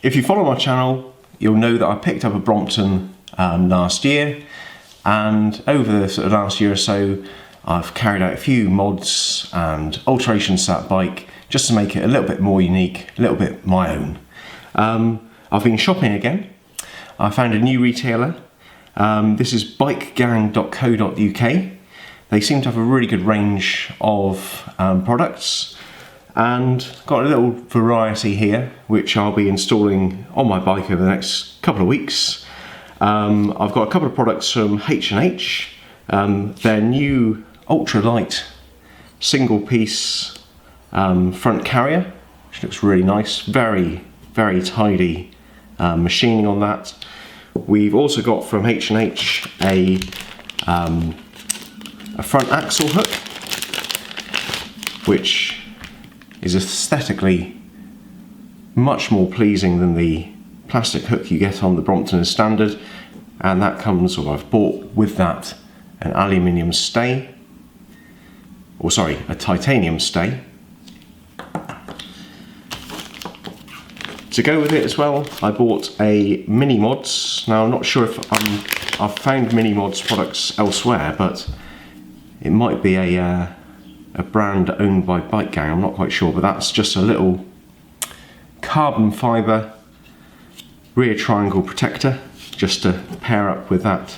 If you follow my channel, you'll know that I picked up a Brompton last year, and over the sort of last year or so I've carried out a few mods and alterations to that bike just to make it a little bit more unique, a little bit my own. I've been shopping again. I found a new retailer. This is bikegang.co.uk. They seem to have a really good range of products, and got a little variety here which I'll be installing on my bike over the next couple of weeks. I've got a couple of products from H&H, their new ultralight single piece front carrier, which looks really nice, very tidy machining on that. We've also got from H&H a front axle hook, which is aesthetically much more pleasing than the plastic hook you get on the Brompton as standard, and that comes, or I've bought with that, an aluminium stay, or sorry, a titanium stay. To go with it as well, I bought a MiniMOD. Now I'm not sure if I've found MiniMOD products elsewhere, but it might be a brand owned by Bike Gang, I'm not quite sure, but that's just a little carbon fibre rear triangle protector just to pair up with that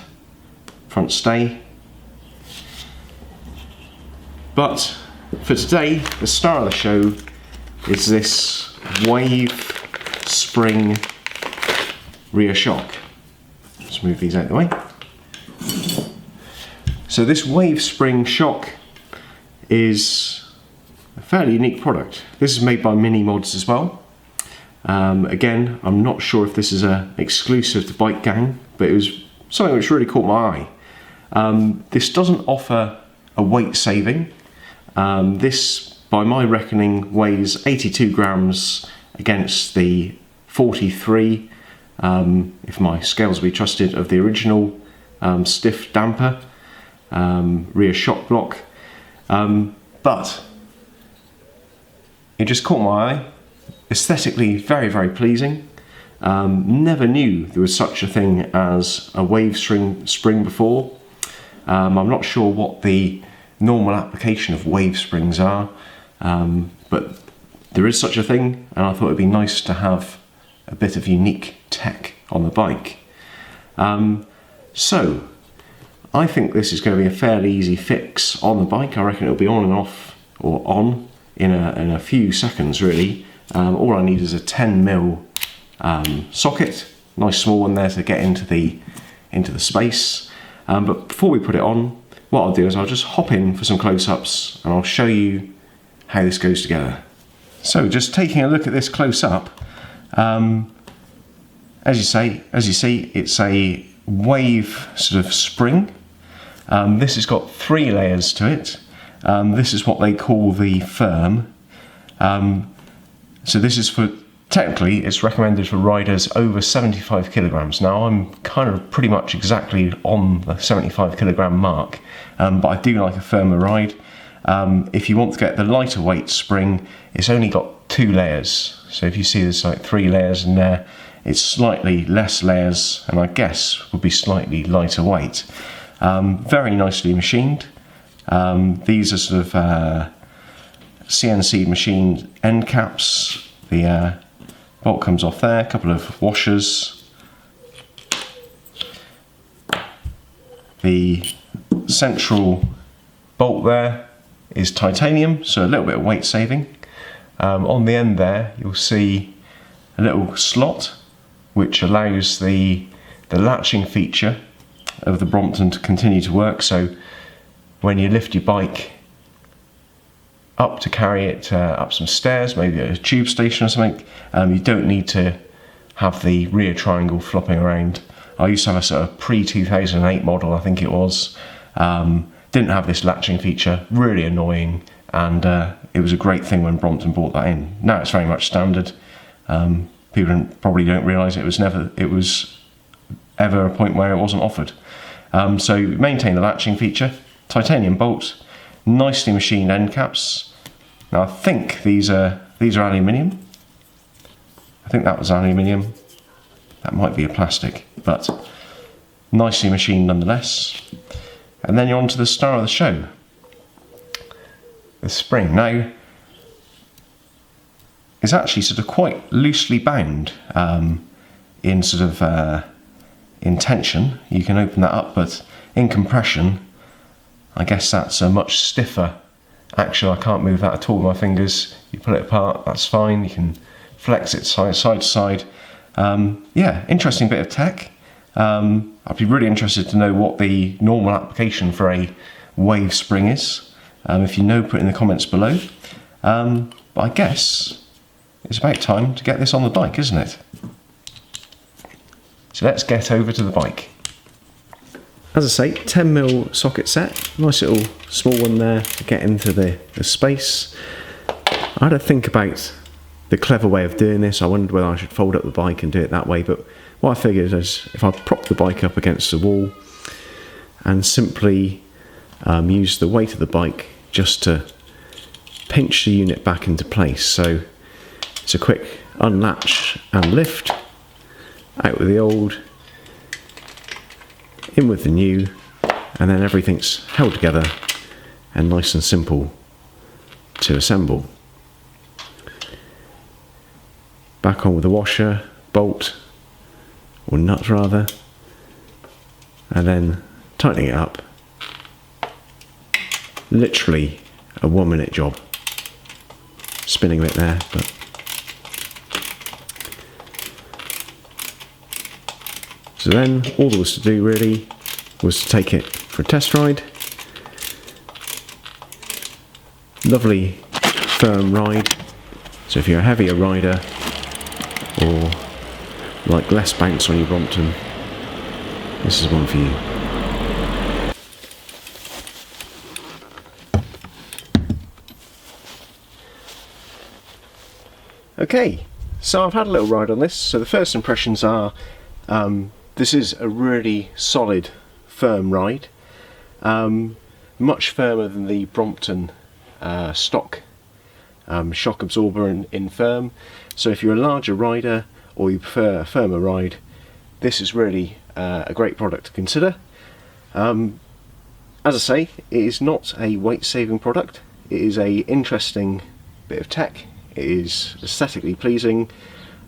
front stay. But for today, the star of the show is this wave spring rear shock. Let's move these out of the way. So this wave spring shock is a fairly unique product. This is made by MiniMOD as well. Again, I'm not sure if this is exclusive to Bike Gang, but it was something which really caught my eye. This doesn't offer a weight saving. This, by my reckoning, weighs 82 grams against the 43, if my scales be trusted, of the original stiff damper rear shock block. But it just caught my eye. Aesthetically very pleasing. Never knew there was such a thing as a wave spring before. I'm not sure what the normal application of wave springs are, but there is such a thing, and I thought it'd be nice to have a bit of unique tech on the bike. So I think this is going to be a fairly easy fix on the bike. I reckon it'll be on and off, or on, in a few seconds really. All I need is a 10mm socket, nice small one there to get into the space. But before we put it on, what I'll do is I'll just hop in for some close-ups and I'll show you how this goes together. So just taking a look at this close up, as you see, it's a wave sort of spring. This has got 3 layers to it. This is what they call the firm. So this is for, technically it's recommended for riders over 75 kilograms. Now I'm kind of pretty much exactly on the 75 kilogram mark, but I do like a firmer ride. If you want to get the lighter weight spring, it's only got 2 layers. So if you see there's like 3 layers in there, it's slightly less layers, and I guess would be slightly lighter weight. Very nicely machined. These are sort of CNC machined end caps. The bolt comes off there, a couple of washers. The central bolt there is titanium, so a little bit of weight saving. On the end there you'll see a little slot which allows the latching feature of the Brompton to continue to work. So when you lift your bike up to carry it up some stairs, maybe at a tube station or something, you don't need to have the rear triangle flopping around. I used to have a sort of pre-2008 model, I think it was. Didn't have this latching feature, really annoying, and it was a great thing when Brompton brought that in. Now it's very much standard. People probably don't realise it was ever a point where it wasn't offered. So maintain the latching feature, titanium bolts, nicely machined end caps. Now I think these are aluminium. I think that was aluminium. That might be a plastic, but nicely machined nonetheless. And then you're on to the star of the show, the spring. Now, it's actually sort of quite loosely bound in sort of in tension. You can open that up, but in compression, I guess that's a much stiffer action. I can't move that at all with my fingers. You pull it apart, that's fine. You can flex it side to side. Yeah, interesting bit of tech. I'd be really interested to know what the normal application for a wave spring is. If you know, put it in the comments below. But I guess it's about time to get this on the bike, isn't it? So let's get over to the bike. As I say, 10mm socket set, nice little small one there to get into the space. I had to think about the clever way of doing this. I wondered whether I should fold up the bike and do it that way, but what I figured is if I prop the bike up against the wall and simply use the weight of the bike just to pinch the unit back into place. So it's a quick unlatch and lift, out with the old, in with the new, and then everything's held together and nice and simple to assemble. Back on with the washer, bolt, or nut rather, and then tightening it up. Literally a 1 minute job. Spinning a bit there, but so then all there was to do really was to take it for a test ride. Lovely firm ride. So if you're a heavier rider or like less bounce on your Brompton, this is one for you. Okay, so I've had a little ride on this. So the first impressions are this is a really solid, firm ride. Much firmer than the Brompton stock shock absorber in firm. So if you're a larger rider or you prefer a firmer ride, this is really a great product to consider. As I say, it is not a weight saving product. It is a interesting bit of tech. It is aesthetically pleasing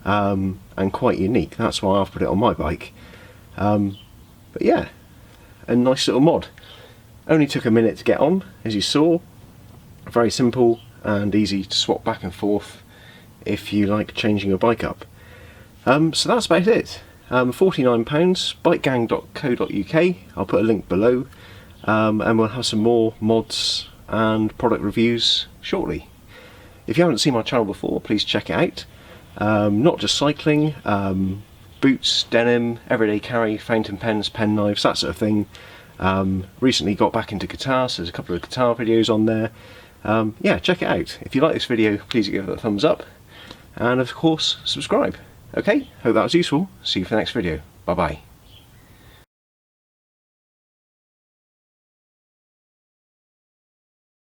and quite unique. That's why I've put it on my bike. But yeah, a nice little mod. Only took a minute to get on, as you saw. Very simple and easy to swap back and forth if you like changing your bike up. So that's about it. £49, bikegang.co.uk. I'll put a link below, and we'll have some more mods and product reviews shortly. If you haven't seen my channel before, please check it out. Not just cycling, boots, denim, everyday carry, fountain pens, pen knives, that sort of thing. Recently got back into guitar, so there's a couple of guitar videos on there. Yeah, check it out. If you like this video, please give it a thumbs up, and of course subscribe. Okay, hope that was useful. See you for the next video. Bye bye.